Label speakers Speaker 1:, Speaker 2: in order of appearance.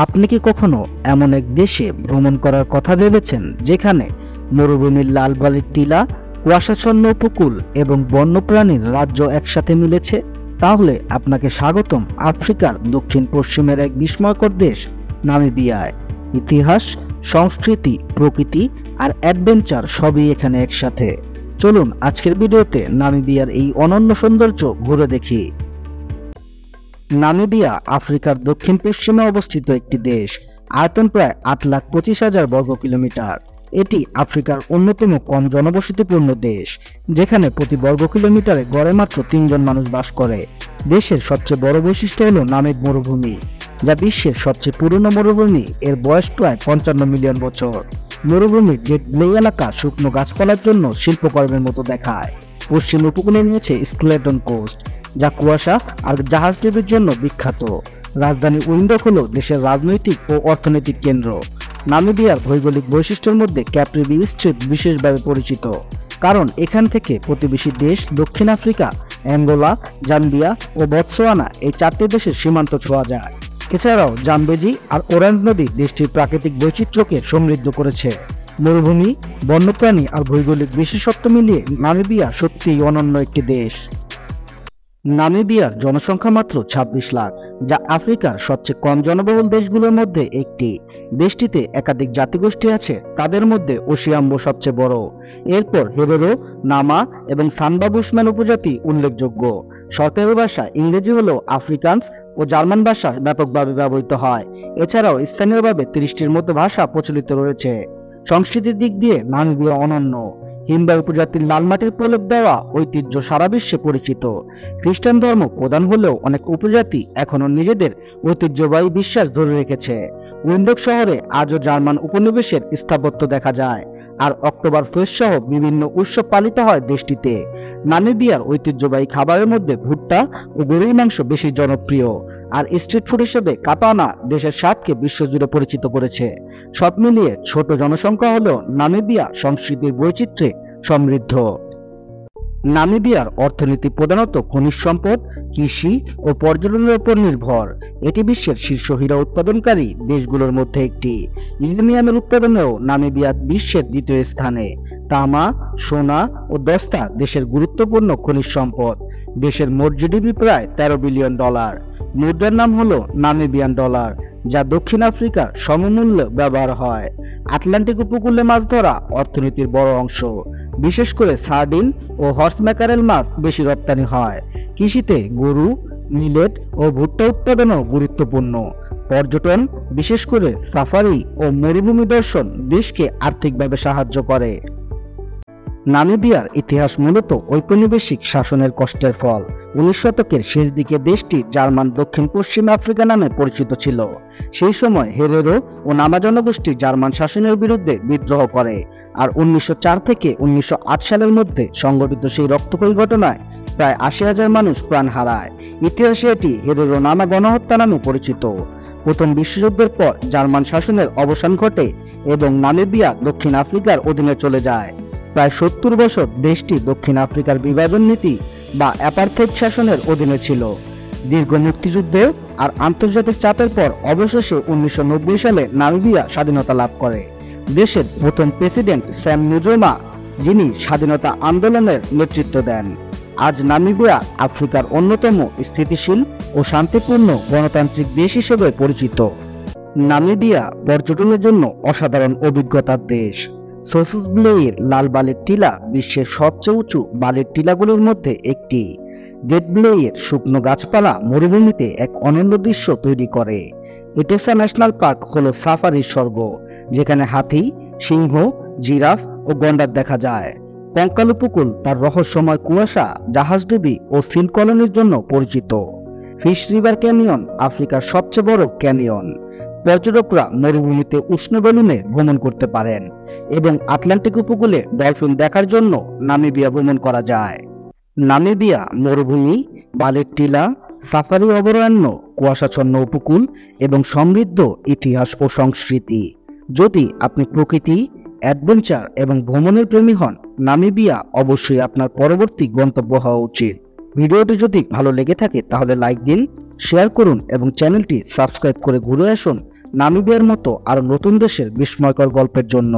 Speaker 1: আপনি কি কখনো এমন এক দেশে ভ্রমণ করার কথা ভেবেছেন যেখানে মরুভূমির লাল বালির টিলা, কুয়াশাচ্ছন্ন উপকূল এবং বন্যপ্রাণীর রাজ্য একসাথে মিলেছে? তাহলে আপনাকে স্বাগতম আফ্রিকার দক্ষিণ পশ্চিমের এক বিস্ময়কর দেশ নামিবিয়ায়। ইতিহাস, সংস্কৃতি, প্রকৃতি আর অ্যাডভেঞ্চার সবই এখানে একসাথে। চলুন আজকের ভিডিওতে নামিবিয়ার এই অনন্য সৌন্দর্য ঘুরে দেখি। নামিবিয়া আফ্রিকার দক্ষিণ পশ্চিমে অবস্থিত একটি দেশ। আয়তন প্রায় 8,25,000 বর্গ কিলোমিটার। এটি আফ্রিকার অন্যতম কম জনবসতিপূর্ণ দেশ, যেখানে প্রতি বর্গ কিলোমিটারে গড়ে মাত্র 3 জন মানুষ বাস করে। দেশের সবচেয়ে বড় বৈশিষ্ট্য হল নামিব মরুভূমি, যা বিশ্বের সবচেয়ে পুরনো মরুভূমি। এর বয়স প্রায় 55 মিলিয়ন বছর। মরুভূমির গ্রেট ব্লে এলাকা শুকনো গাছপালার জন্য শিল্পকর্মের মতো দেখায়। পশ্চিম উপকূলে নিয়েছে স্কেলেটন কোস্ট, যা কুয়াশা আর জাহাজডুবির জন্য বিখ্যাত। রাজধানী উইন্ডহোক হল দেশের রাজনৈতিক ও অর্থনৈতিক কেন্দ্র। নামিবিয়ার ভৌগোলিক বৈশিষ্ট্যের মধ্যে ক্যাপ্রিভি স্ট্রিপ বিশেষভাবে পরিচিত, কারণ এখান থেকে প্রতিবেশী দেশ দক্ষিণ আফ্রিকা, অ্যাঙ্গোলা, জাম্বিয়া ও বতসোয়ানা এই 4টি দেশের সীমান্ত ছোঁয়া যায়। এছাড়াও জাম্বেজি আর ওরাঞ্জ নদী দেশটির প্রাকৃতিক বৈচিত্র্যকে সমৃদ্ধ করেছে। মরুভূমি, বন্যপ্রাণী আর ভৌগোলিক বিশেষত্ব মিলিয়ে নামিবিয়া সত্যিই অনন্য একটি দেশ। নামিবিয়ার জনসংখ্যা মাত্র 26 লাখ, যা আফ্রিকার সবচেয়ে কম জনবহুল দেশগুলোর মধ্যে একটি। দেশটিতে একাধিক জাতিগোষ্ঠী আছে, তাদের মধ্যে ওশিয়াম্বো সবচেয়ে বড়। এরপর হেরেরো, নামা এবং সানবা বুশম্যান উপজাতি উল্লেখযোগ্য। সরকারি ভাষা ইংরেজি হলেও আফ্রিকান্স ও জার্মান ভাষা ব্যাপকভাবে ব্যবহৃত হয়। এছাড়াও স্থানীয়ভাবে 30টির মতো ভাষা প্রচলিত রয়েছে। সংস্কৃতির দিক দিয়ে নামিবিয়া অনন্য। হিম্বা উপজাতির লাল মাটির প্রলেপ দেওয়া ঐতিহ্য সারা বিশ্বে পরিচিত। খ্রিস্টান ধর্ম প্রধান হলেও অনেক উপজাতি এখনও নিজেদের ঐতিহ্যবাহী বিশ্বাস ধরে রেখেছে। উইন্ডহোক শহরে আজও জার্মান উপনিবেশের স্থাপত্য দেখা যায়, আর অক্টোবর ফেস্ট সহ বিভিন্ন উৎসব পালিত হয় দেশটিতে। নামিবিয়ার ঐতিহ্যবাহী খাবারের মধ্যে ভুট্টা ও গরুর মাংস বেশি জনপ্রিয়, আর স্ট্রিট ফুড হিসেবে কাতানা দেশের স্বাদকে বিশ্বজুড়ে পরিচিত করেছে। সব মিলিয়ে ছোট জনসংখ্যা হলেও নামিবিয়া সংস্কৃতির বৈচিত্র্যে সমৃদ্ধ। নামিবিয়ার অর্থনীতি প্রধানত খনিজ সম্পদ, কৃষি ও পর্যটনের উপর নির্ভর। এটি বিশ্বের শীর্ষ হীরা উৎপাদনকারী দেশগুলোর মধ্যে একটি। ইউরেনিয়ামের উৎপাদনেও নামিবিয়া বিশ্বের 2য় স্থানে। তামা, সোনা ও দস্তা দেশের গুরুত্বপূর্ণ খনিজ সম্পদ। দেশের মোট জিডিপি প্রায় $13 বিলিয়ন। মুদ্রার নাম হলো নামিবিয়ান ডলার, যা দক্ষিণ আফ্রিকার সমমূল্যে ব্যবহার হয়। আটলান্টিক উপকূলে মাছ ধরা অর্থনীতির বড় অংশ। বিশেষ করে সার্ডিন ও হর্স ম্যাকারেল মাছ বেশি রপ্তানি হয়। কৃষিতে গরু, মিলেট ও ভুট্টা উৎপাদনও গুরুত্বপূর্ণ। পর্যটন, বিশেষ করে সাফারি ও মরুভূমি দর্শন দেশকে আর্থিকভাবে সাহায্য করে। নামিবিয়ার ইতিহাস মূলত ঔপনিবেশিক শাসনের কষ্টের ফল। 19 শতকের শেষ দিকে দেশটি জার্মান দক্ষিণ পশ্চিম আফ্রিকা নামে পরিচিত ছিল। সেই সময় হেরেরো ও নামা জনগোষ্ঠী জার্মান শাসনের বিরুদ্ধে বিদ্রোহ করে, আর 1904 থেকে 1908 সালের মধ্যে সংঘটিত সেই রক্তক্ষয়ী ঘটনায় প্রায় 80,000 মানুষ প্রাণ হারায়। ইতিহাসে এটি হেরেরো নামা গণহত্যা নামে পরিচিত। প্রথম বিশ্বযুদ্ধের পর জার্মান শাসনের অবসান ঘটে এবং নামিবিয়া দক্ষিণ আফ্রিকার অধীনে চলে যায়। প্রায় 70 বছর দেশটি দক্ষিণ আফ্রিকার বিভাজন নীতি বা অ্যাপারথেইড শাসনের অধীনে ছিল। দীর্ঘ মুক্তিযুদ্ধে আর আন্তর্জাতিক চাপের পর অবশেষে 1990 সালে নামিবিয়া স্বাধীনতা লাভ করে। দেশের প্রথম প্রেসিডেন্ট স্যাম নুজোমা, যিনি স্বাধীনতা আন্দোলনের নেতৃত্ব দেন। আজ নামিবিয়া আফ্রিকার অন্যতম স্থিতিশীল ও শান্তিপূর্ণ গণতান্ত্রিক দেশ হিসেবে পরিচিত। নামিবিয়া পর্যটনের জন্য অসাধারণ অভিজ্ঞতার দেশ। সোসুস ব্লেয়ের লাল বালির টিলা বিশ্বের সবচেয়ে উঁচু বালির টিলাগুলোর মধ্যে একটি। গ্রেট ব্লেয়ের শুকনো গাছপালা মরুভূমিতে এক অনন্য দৃশ্য তৈরি করে। ইটেসা ন্যাশনাল পার্ক হলো সাফারির স্বর্গ, যেখানে হাতি, সিংহ, জিরাফ ও গন্ডার দেখা যায়। কঙ্কাল উপকূল তার রহস্যময় কুয়াশা, জাহাজডুবি ও সিল কলোনির জন্য পরিচিত। ফিশ রিভার ক্যানিয়ন আফ্রিকার সবচেয়ে বড় ক্যানিয়ন। পর্যটকরা মরুভূমিতে উষ্ণ বেলুনে ভ্রমণ করতে পারেন এবং আটলান্টিক উপকূলে ডলফিন দেখার জন্য নামিবিয়া ভ্রমণ করা যায়। নামিবিয়া মরুভূমি, বালির টিলা, সাফারি অভয়ারণ্য, কুয়াশাচ্ছন্ন উপকূল এবং সমৃদ্ধ ইতিহাস ও সংস্কৃতি। যদি আপনি প্রকৃতি, অ্যাডভেঞ্চার এবং ভ্রমণের প্রেমী হন, নামিবিয়া অবশ্যই আপনার পরবর্তী গন্তব্য হওয়া উচিত। ভিডিওটি যদি ভালো লেগে থাকে তাহলে লাইক দিন, শেয়ার করুন এবং চ্যানেলটি সাবস্ক্রাইব করে ঘুরে আসুন নামিবিয়ার মতো আরও নতুন দেশের বিস্ময়কর গল্পের জন্য।